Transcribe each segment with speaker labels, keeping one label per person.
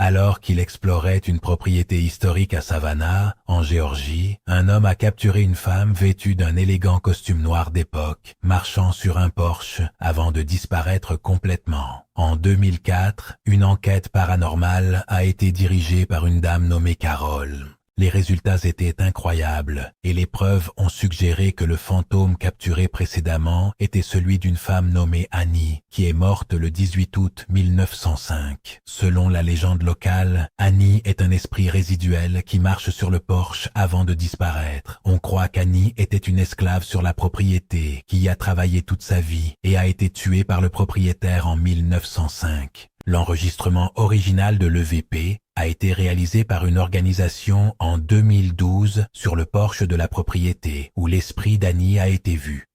Speaker 1: Alors qu'il explorait une propriété historique à Savannah, en Géorgie, un homme a capturé une femme vêtue d'un élégant costume noir d'époque, marchant sur un Porsche avant de disparaître complètement. En 2004, une enquête paranormale a été dirigée par une dame nommée Carole. Les résultats étaient incroyables et les preuves ont suggéré que le fantôme capturé précédemment était celui d'une femme nommée Annie, qui est morte le 18 août 1905. Selon la légende locale, Annie est un esprit résiduel qui marche sur le porche avant de disparaître. On croit qu'Annie était une esclave sur la propriété, qui y a travaillé toute sa vie et a été tuée par le propriétaire en 1905. L'enregistrement original de l'EVP a été réalisé par une organisation en 2012 sur le porche de la propriété, où l'esprit d'Annie a été vu.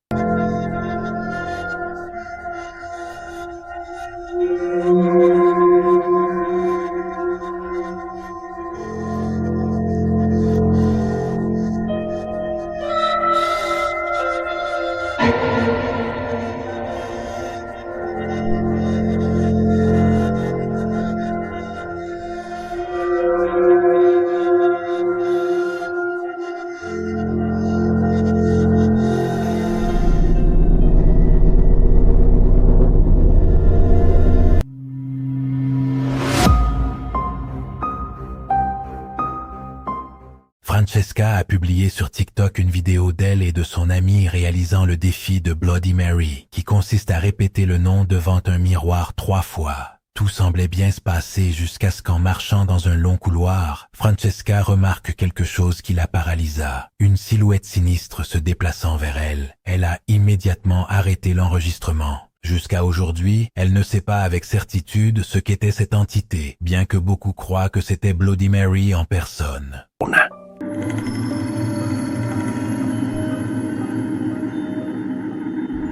Speaker 1: Francesca a publié sur TikTok une vidéo d'elle et de son amie réalisant le défi de Bloody Mary, qui consiste à répéter le nom devant un miroir 3 fois. Tout semblait bien se passer jusqu'à ce qu'en marchant dans un long couloir, Francesca remarque quelque chose qui la paralysa. Une silhouette sinistre se déplaçant vers elle. Elle a immédiatement arrêté l'enregistrement. Jusqu'à aujourd'hui, elle ne sait pas avec certitude ce qu'était cette entité, bien que beaucoup croient que c'était Bloody Mary en personne.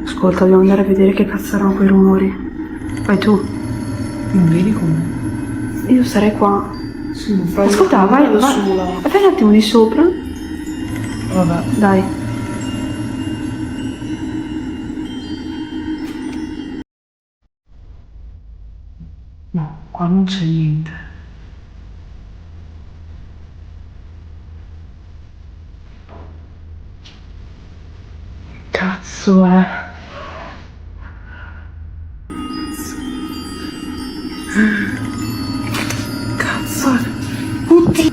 Speaker 2: Ascolta, dobbiamo andare a vedere che cazzo erano quei rumori. Vai tu.
Speaker 3: Non vedi come?
Speaker 2: Io sarei qua.
Speaker 3: Sì, non fai
Speaker 2: Ascolta, vai
Speaker 3: da
Speaker 2: vai.
Speaker 3: sola.
Speaker 2: Fai un attimo di sopra.
Speaker 3: Vabbè.
Speaker 2: Dai.
Speaker 3: No, qua non c'è niente. Cazzo è? Cazzo è? Oddio!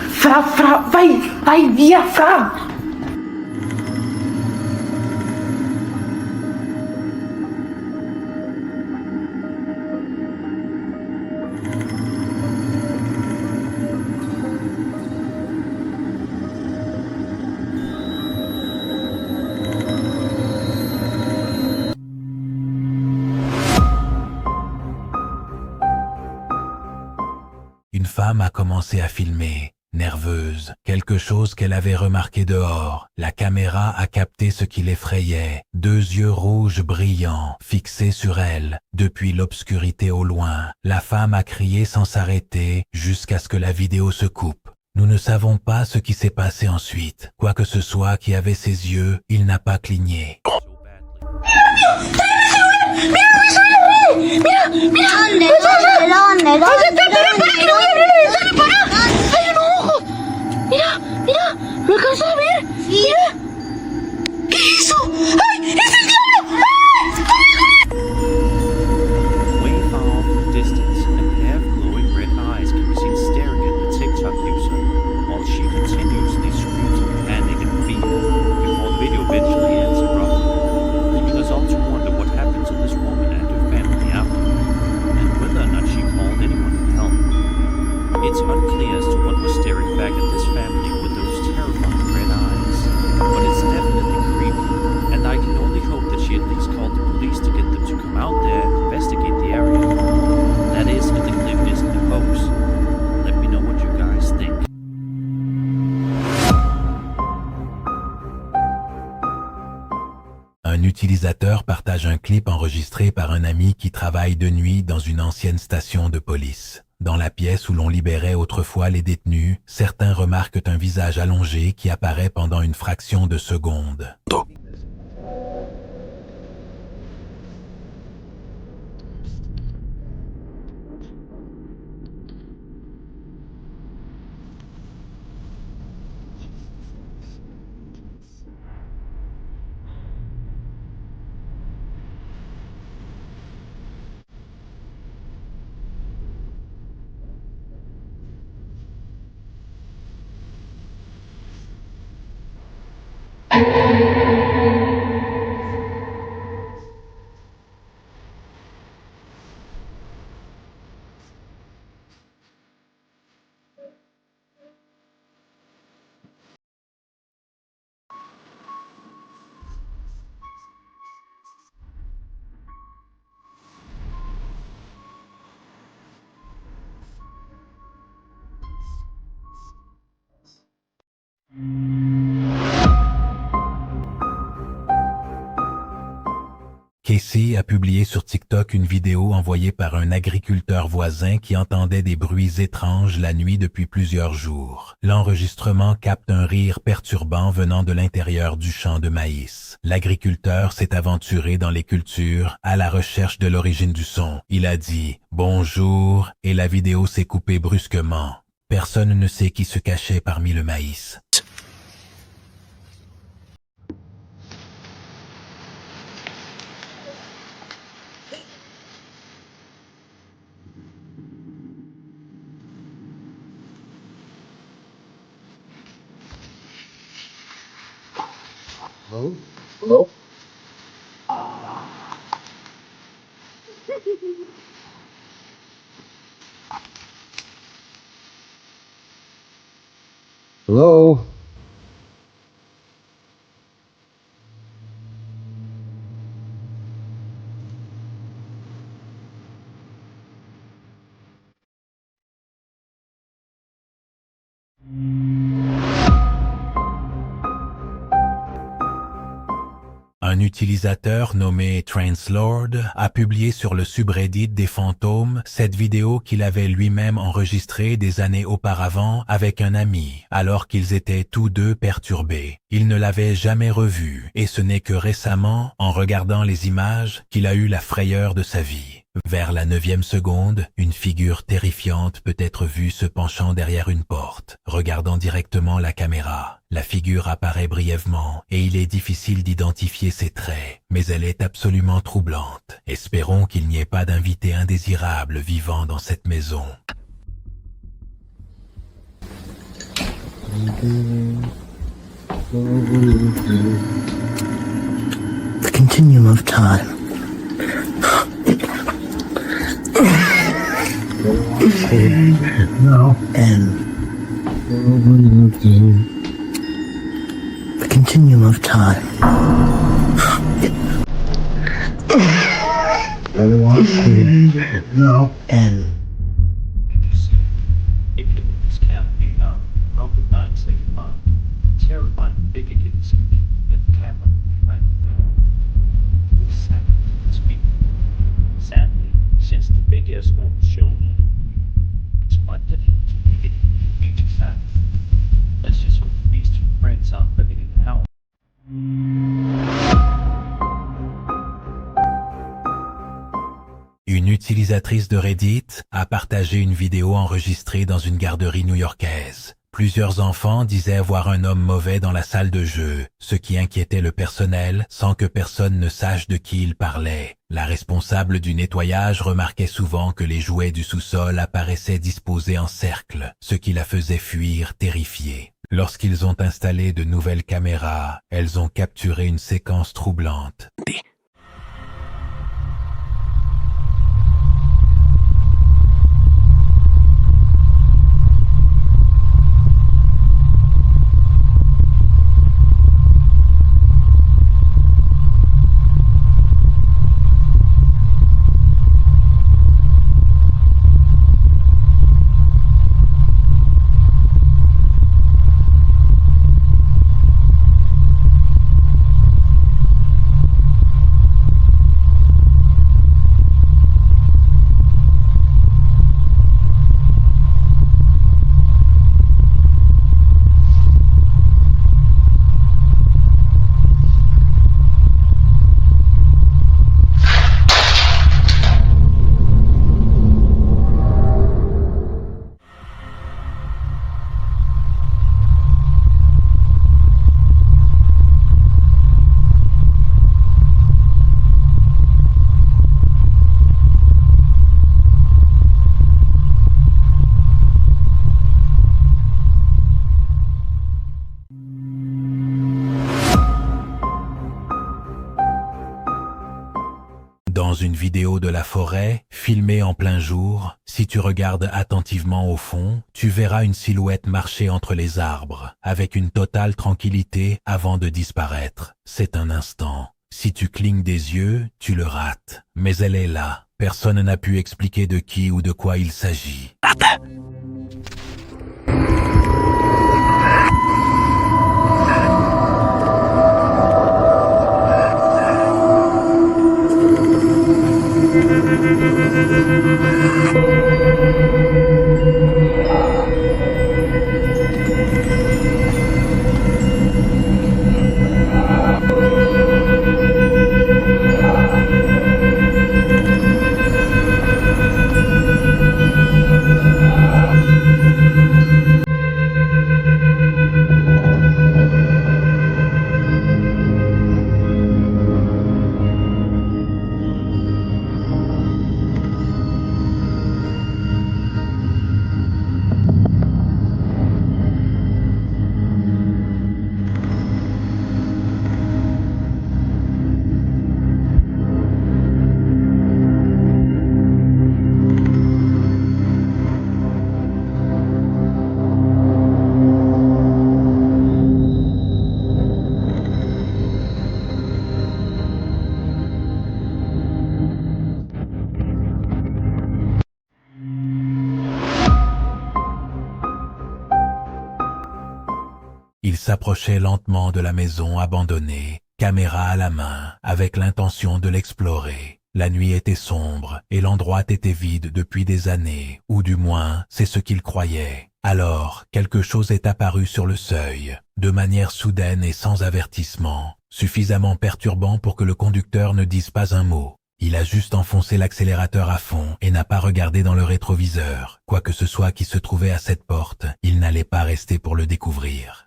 Speaker 3: Fra, vai via, Fra!
Speaker 1: Une femme a commencé à filmer, nerveuse, quelque chose qu'elle avait remarqué dehors. La caméra a capté ce qui l'effrayait, 2 yeux rouges brillants, fixés sur elle. Depuis l'obscurité au loin, la femme a crié sans s'arrêter jusqu'à ce que la vidéo se coupe. Nous ne savons pas ce qui s'est passé ensuite. Quoi que ce soit qui avait ses yeux, il n'a pas cligné.
Speaker 2: ¿Lo alcanzas a ver?
Speaker 4: Sí.
Speaker 2: Mira. ¿Qué es eso? ¡Ay! ¡Es el diablo! ¡Ay!
Speaker 5: Way far off in the distance, a pair of glowing red eyes can be seen staring at the TikTok user, while she continuously screams in panic and fear, before the video eventually ends abruptly, leaving us all to wonder what happened to this woman and her family after, and whether or not she called anyone for help. It's unclear as to what was staring back at this family with those terrifying red eyes, but it's definitely creepy, and I can only hope that she at least called the police to get them to come out there and investigate the area. That is, if the clip isn't a hoax. Let me know what you guys think.
Speaker 1: Un utilisateur partage un clip enregistré par un ami qui travaille de nuit dans une ancienne station de police. Dans la pièce où l'on libérait autrefois les détenus, certains remarquent un visage allongé qui apparaît pendant une fraction de seconde. Casey a publié sur TikTok une vidéo envoyée par un agriculteur voisin qui entendait des bruits étranges la nuit depuis plusieurs jours. L'enregistrement capte un rire perturbant venant de l'intérieur du champ de maïs. L'agriculteur s'est aventuré dans les cultures à la recherche de l'origine du son. Il a dit « Bonjour » et la vidéo s'est coupée brusquement. Personne ne sait qui se cachait parmi le maïs.
Speaker 4: Hello? Hello?
Speaker 1: Un utilisateur nommé Translord a publié sur le subreddit des fantômes cette vidéo qu'il avait lui-même enregistrée des années auparavant avec un ami, alors qu'ils étaient tous deux perturbés. Il ne l'avait jamais revu, et ce n'est que récemment, en regardant les images, qu'il a eu la frayeur de sa vie. Vers la 9e seconde, une figure terrifiante peut être vue se penchant derrière une porte, regardant directement la caméra. La figure apparaît brièvement et il est difficile d'identifier ses traits, mais elle est absolument troublante. Espérons qu'il n'y ait pas d'invité indésirable vivant dans cette maison.
Speaker 6: The continuum of time. No. And the continuum of time. No. And
Speaker 5: Ignorance can become recognizing terrifying figures that cannot speak. Sadly, since the figures won't show, it's quite difficult to get future fact. Let's just hope these two friends aren't living in hell.
Speaker 1: Une utilisatrice de Reddit a partagé une vidéo enregistrée dans une garderie new-yorkaise. Plusieurs enfants disaient voir un homme mauvais dans la salle de jeu, ce qui inquiétait le personnel sans que personne ne sache de qui il parlait. La responsable du nettoyage remarquait souvent que les jouets du sous-sol apparaissaient disposés en cercle, ce qui la faisait fuir terrifiée. Lorsqu'ils ont installé de nouvelles caméras, elles ont capturé une séquence troublante. Dans une vidéo de la forêt, filmée en plein jour, si tu regardes attentivement au fond, tu verras une silhouette marcher entre les arbres, avec une totale tranquillité avant de disparaître. C'est un instant. Si tu clignes des yeux, tu le rates. Mais elle est là. Personne n'a pu expliquer de qui ou de quoi il s'agit. Il s'approchait lentement de la maison abandonnée, caméra à la main, avec l'intention de l'explorer. La nuit était sombre et l'endroit était vide depuis des années, ou du moins, c'est ce qu'il croyait. Alors, quelque chose est apparu sur le seuil, de manière soudaine et sans avertissement, suffisamment perturbant pour que le conducteur ne dise pas un mot. Il a juste enfoncé l'accélérateur à fond et n'a pas regardé dans le rétroviseur. Quoi que ce soit qui se trouvait à cette porte, il n'allait pas rester pour le découvrir.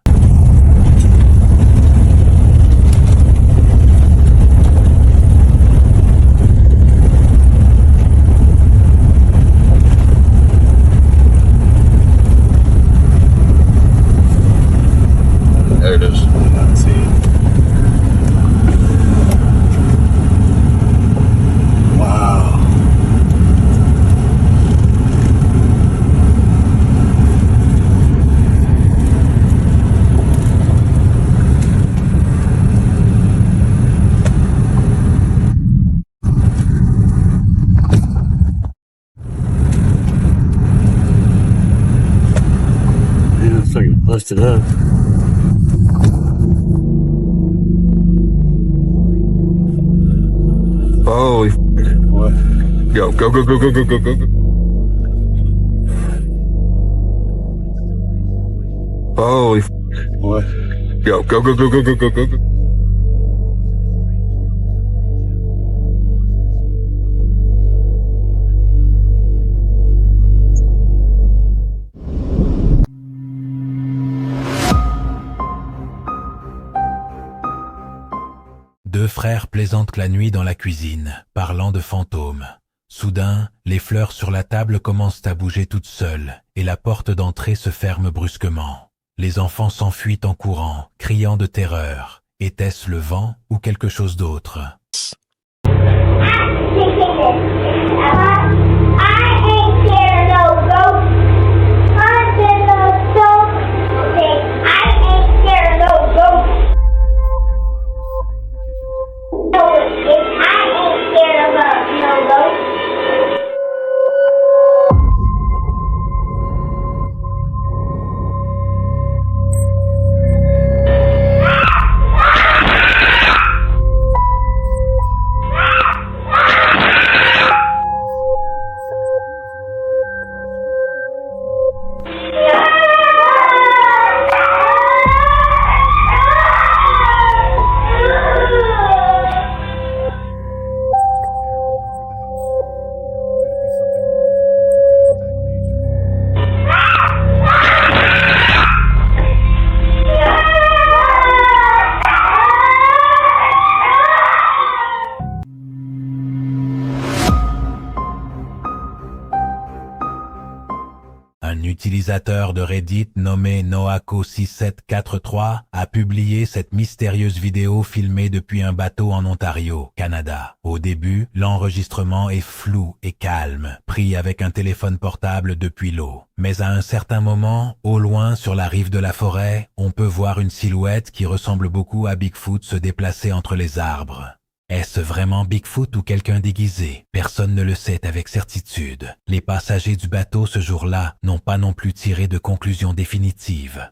Speaker 4: There it is. I see it. Wow.
Speaker 7: It looks like it busted up.
Speaker 4: Holy. What? Go, go, go, go, go, go, go, go, go. Holy. What? Go, go, go, go, go, go, go, go, go.
Speaker 1: Deux frères plaisantent la nuit dans la cuisine, parlant de fantômes. Soudain, les fleurs sur la table commencent à bouger toutes seules, et la porte d'entrée se ferme brusquement. Les enfants s'enfuient en courant, criant de terreur. Était-ce le vent ou quelque chose d'autre? utilisateur de Reddit nommé Noako6743 a publié cette mystérieuse vidéo filmée depuis un bateau en Ontario, Canada. Au début, l'enregistrement est flou et calme, pris avec un téléphone portable depuis l'eau. Mais à un certain moment, au loin sur la rive de la forêt, on peut voir une silhouette qui ressemble beaucoup à Bigfoot se déplacer entre les arbres. Est-ce vraiment Bigfoot ou quelqu'un déguisé? Personne ne le sait avec certitude. Les passagers du bateau ce jour-là n'ont pas non plus tiré de conclusion définitive.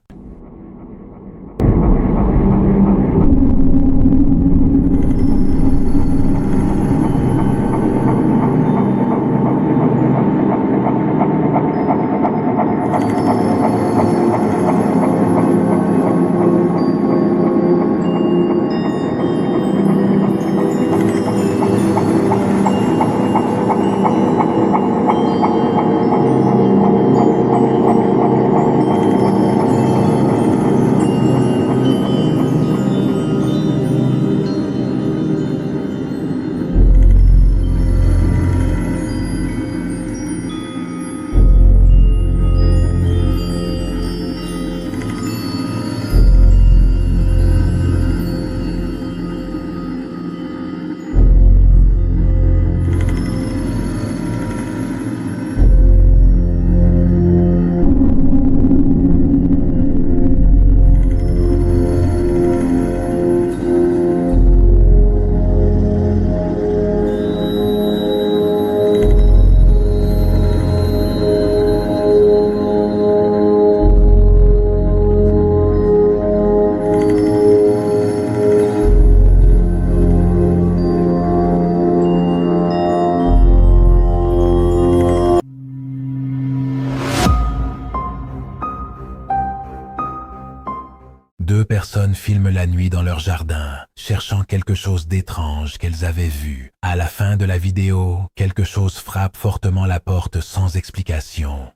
Speaker 1: Deux personnes filment la nuit dans leur jardin, cherchant quelque chose d'étrange qu'elles avaient vu. À la fin de la vidéo, quelque chose frappe fortement la porte sans explication.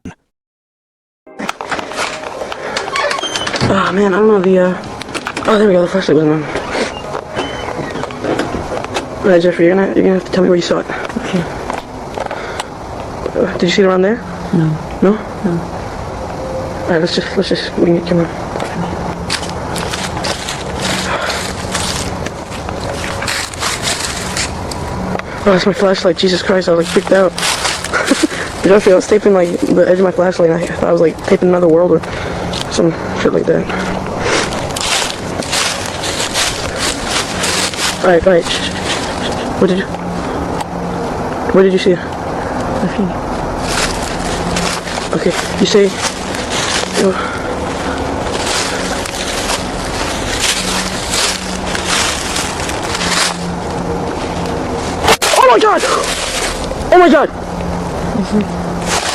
Speaker 3: Oh man, I don't know the, oh, there we go, the flashlight wasn't on. Alright, Jeffrey, you're gonna have to tell me where you saw it. Okay. Did you see it around there?
Speaker 6: No.
Speaker 3: No?
Speaker 6: No.
Speaker 3: Alright, let's just, we can get camera. Oh, that's my flashlight, Jesus Christ, I was like freaked out. Jeffrey, I was taping like the edge of my flashlight and I thought I was like taping another world or some shit like that. Alright, shh. Where did you see it?
Speaker 6: Nothing.
Speaker 3: Okay, you say, oh my god! Oh my god!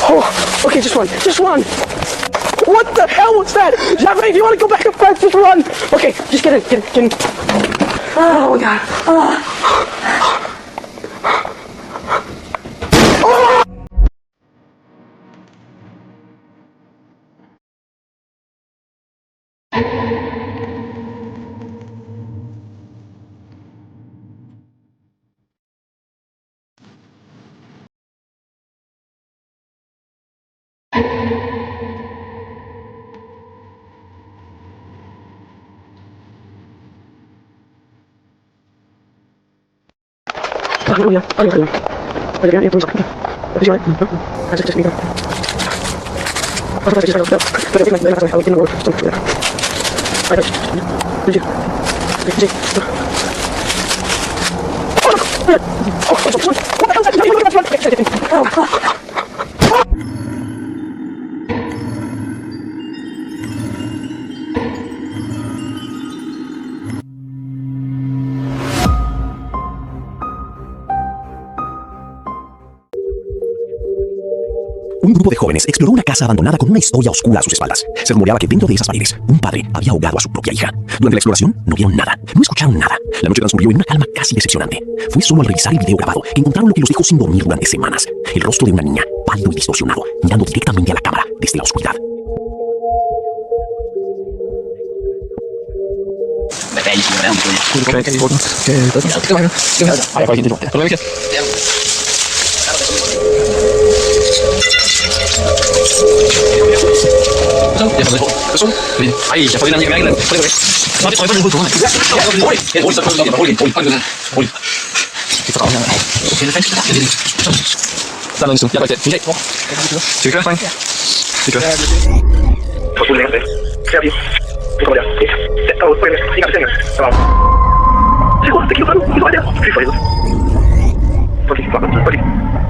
Speaker 3: Oh, okay, just run. What the hell was that? Jeffrey, if you want to go back up fast, just run. Okay, just get in. Oh my god. Oh yeah. Yeah, please. Is he alright? No. Just me go. I thought I just heard but I think like in the road, something like that. Alright, did you? Oh no! Oh, what the hell is that? No, look at that!
Speaker 8: Un grupo de jóvenes exploró una casa abandonada con una historia oscura a sus espaldas. Se rumoreaba que dentro de esas paredes, un padre había ahogado a su propia hija. Durante la exploración, no vieron nada, no escucharon nada. La noche transcurrió en una calma casi decepcionante. Fue solo al revisar el video grabado que encontraron lo que los dejó sin dormir durante semanas. El rostro de una niña, pálido y distorsionado, mirando directamente a la cámara desde la oscuridad.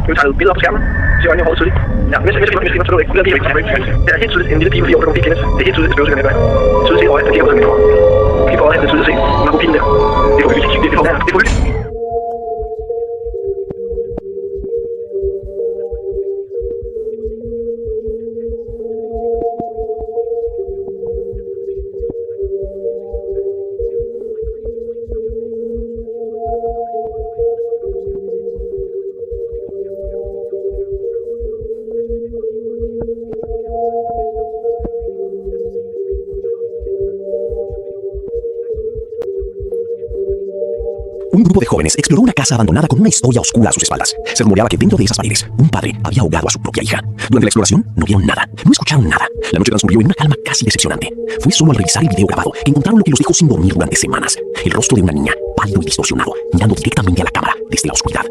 Speaker 3: Nu tager billeder på skærmen. Se øjnene hårdt tydeligt. Ja, mens jeg skriver, så du ikke. Det er helt tydeligt en lille pige på 4 år, der kan blive kendt. Det er helt tydeligt, at spøgelser kan gøre. Tydeligt se øje, der kigger på sig min hår. Kig på øje, det er tydeligt at se. Man kunne pinde der. Det er for hyggeligt. Det er for hyggeligt.
Speaker 8: Un grupo de jóvenes exploró una casa abandonada con una historia oscura a sus espaldas. Se rumoreaba que dentro de esas paredes, un padre había ahogado a su propia hija. Durante la exploración, no vieron nada, no escucharon nada. La noche transcurrió en una calma casi decepcionante. Fue solo al revisar el video grabado que encontraron lo que los dejó sin dormir durante semanas. El rostro de una niña, pálido y distorsionado, mirando directamente a la cámara desde la oscuridad.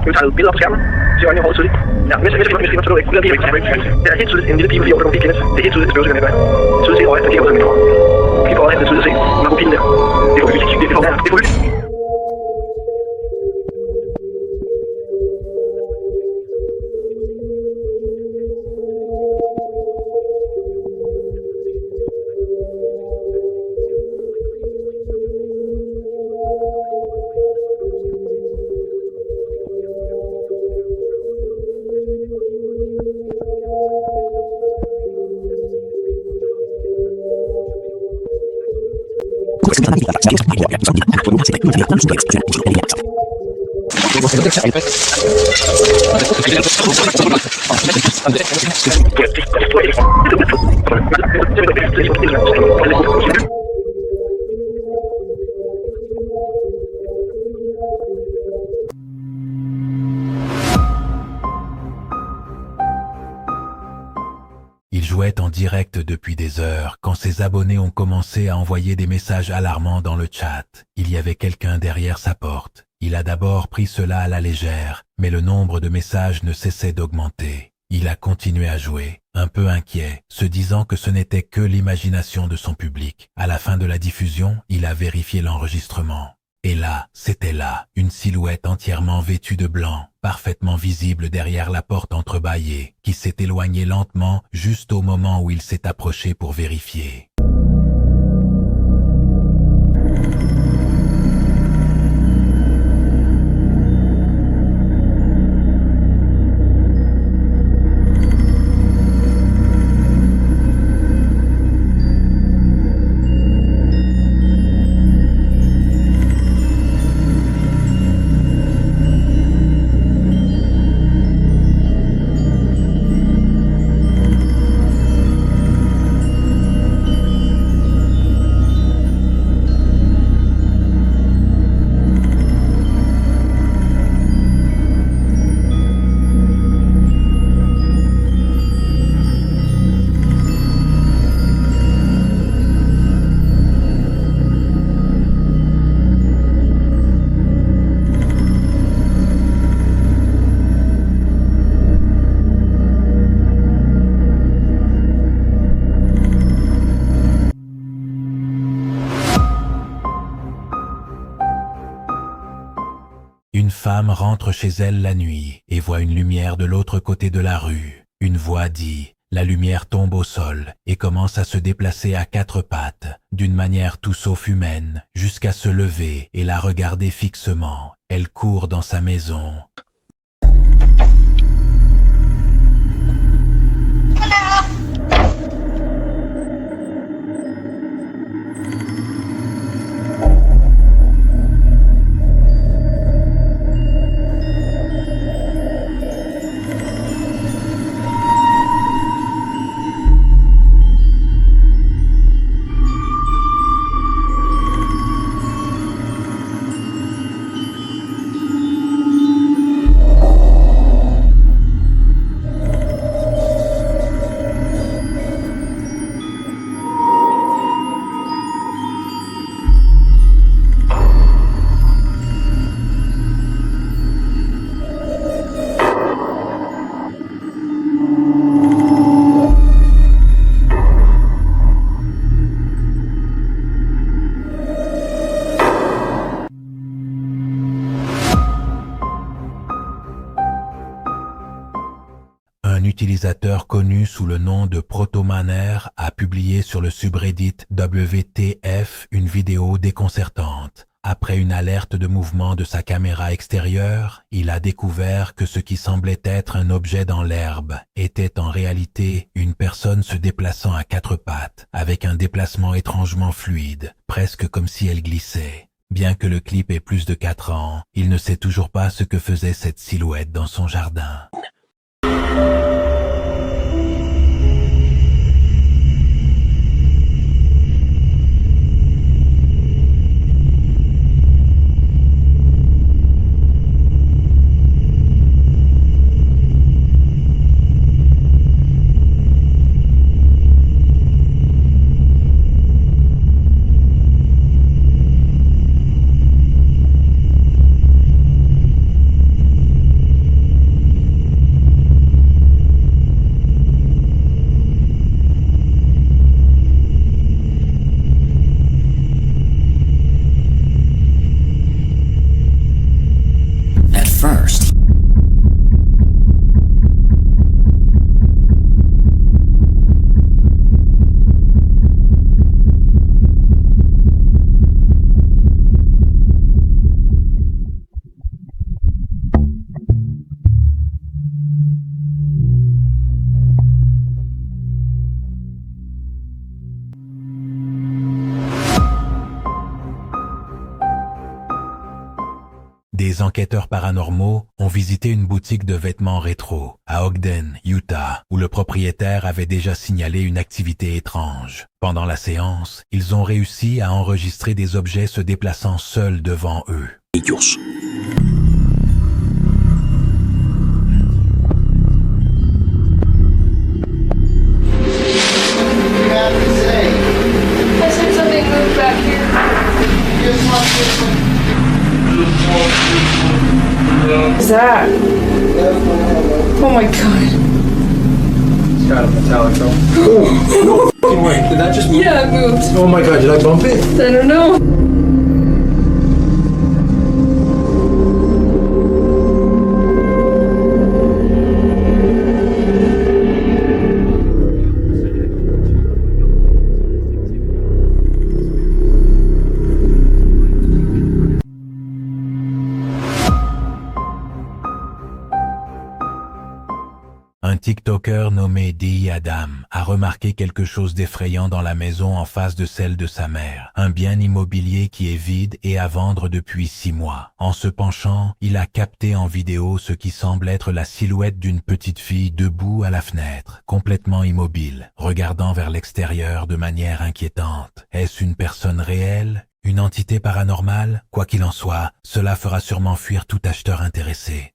Speaker 8: Nu tager billeder på skærmen. Se øjnene hårdt tydeligt. Ja, mens jeg skriver, så du ikke. Det er helt tydeligt en lille pige på 4 år, der kan blive kendt. Det er helt tydeligt, at spøgelser kan gøre. Tydeligt se øje, der kigger på sig min hår. Kig på øje, det er tydeligt at se. Man kunne pinde der. Det er for hyggeligt. Det er for hyggeligt.
Speaker 1: Il jouait en direct depuis des heures quand ses abonnés ont commencé à envoyer des messages alarmants dans le chat. Il y avait quelqu'un derrière sa porte. Il a d'abord pris cela à la légère, mais le nombre de messages ne cessait d'augmenter. Il a continué à jouer, un peu inquiet, se disant que ce n'était que l'imagination de son public. À la fin de la diffusion, il a vérifié l'enregistrement. Et là, c'était là, une silhouette entièrement vêtue de blanc, parfaitement visible derrière la porte entrebâillée, qui s'est éloignée lentement juste au moment où il s'est approché pour vérifier. Une femme rentre chez elle la nuit et voit une lumière de l'autre côté de la rue. Une voix dit « La lumière tombe au sol et commence à se déplacer à quatre pattes, d'une manière tout sauf humaine, jusqu'à se lever et la regarder fixement. Elle court dans sa maison. Un utilisateur connu sous le nom de Protomaner a publié sur le subreddit WTF une vidéo déconcertante. Après une alerte de mouvement de sa caméra extérieure, il a découvert que ce qui semblait être un objet dans l'herbe était en réalité une personne se déplaçant à quatre pattes, avec un déplacement étrangement fluide, presque comme si elle glissait. Bien que le clip ait plus de 4 ans, il ne sait toujours pas ce que faisait cette silhouette dans son jardin.
Speaker 8: At first,
Speaker 1: Des enquêteurs paranormaux ont visité une boutique de vêtements rétro à Ogden, Utah, où le propriétaire avait déjà signalé une activité étrange. Pendant la séance, ils ont réussi à enregistrer des objets se déplaçant seuls devant eux.
Speaker 8: ellos.
Speaker 2: I said something moved back here. What is that? Oh my god.
Speaker 3: It's got a metallic though. Oh, no way. Did that just move?
Speaker 2: Yeah, it moved.
Speaker 3: Oh my god, did I bump it?
Speaker 2: I don't know.
Speaker 1: Un TikToker nommé Di Adam a remarqué quelque chose d'effrayant dans la maison en face de celle de sa mère, un bien immobilier qui est vide et à vendre depuis 6 mois. En se penchant, il a capté en vidéo ce qui semble être la silhouette d'une petite fille debout à la fenêtre, complètement immobile, regardant vers l'extérieur de manière inquiétante. Est-ce une personne réelle? Une entité paranormale? Quoi qu'il en soit, cela fera sûrement fuir tout acheteur intéressé.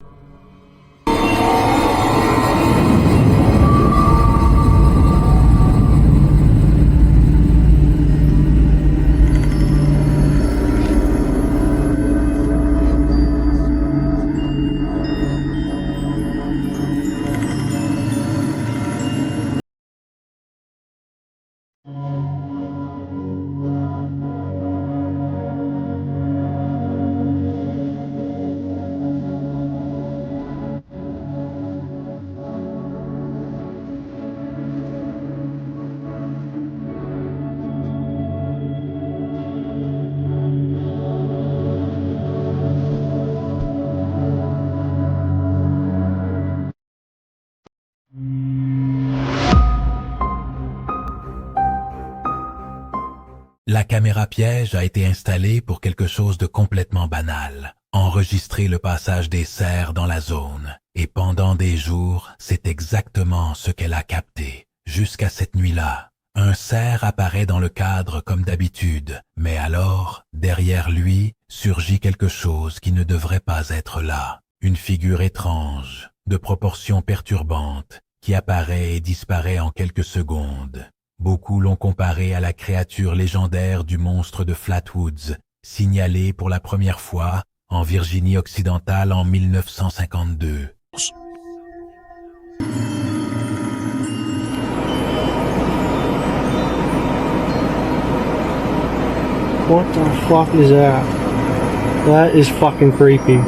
Speaker 1: La caméra piège a été installée pour quelque chose de complètement banal. Enregistrer le passage des cerfs dans la zone. Et pendant des jours, c'est exactement ce qu'elle a capté. Jusqu'à cette nuit-là. Un cerf apparaît dans le cadre comme d'habitude. Mais alors, derrière lui, surgit quelque chose qui ne devrait pas être là. Une figure étrange, de proportions perturbantes, qui apparaît et disparaît en quelques secondes. Beaucoup l'ont comparé à la créature légendaire du monstre de Flatwoods, signalée pour la première fois en Virginie occidentale en 1952.
Speaker 7: What the fuck is that? That is fucking creepy.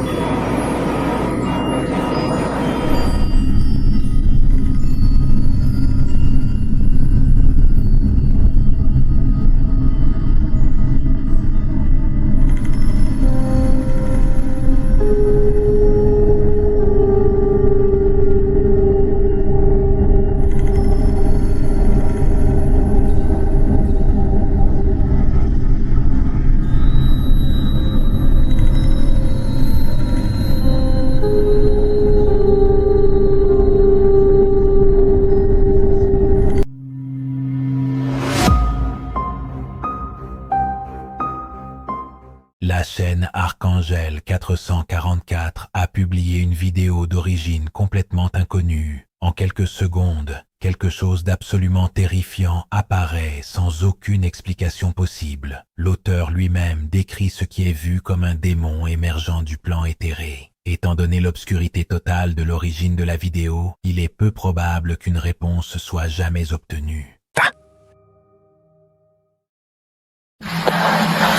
Speaker 1: La chaîne Archangel 444 a publié une vidéo d'origine complètement inconnue. En quelques secondes, quelque chose d'absolument terrifiant apparaît sans aucune explication possible. L'auteur lui-même décrit ce qui est vu comme un démon émergeant du plan éthéré. Étant donné l'obscurité totale de l'origine de la vidéo, il est peu probable qu'une réponse soit jamais obtenue.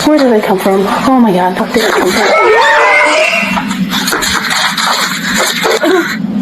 Speaker 2: Where do they come from? Oh my god, where did they come from?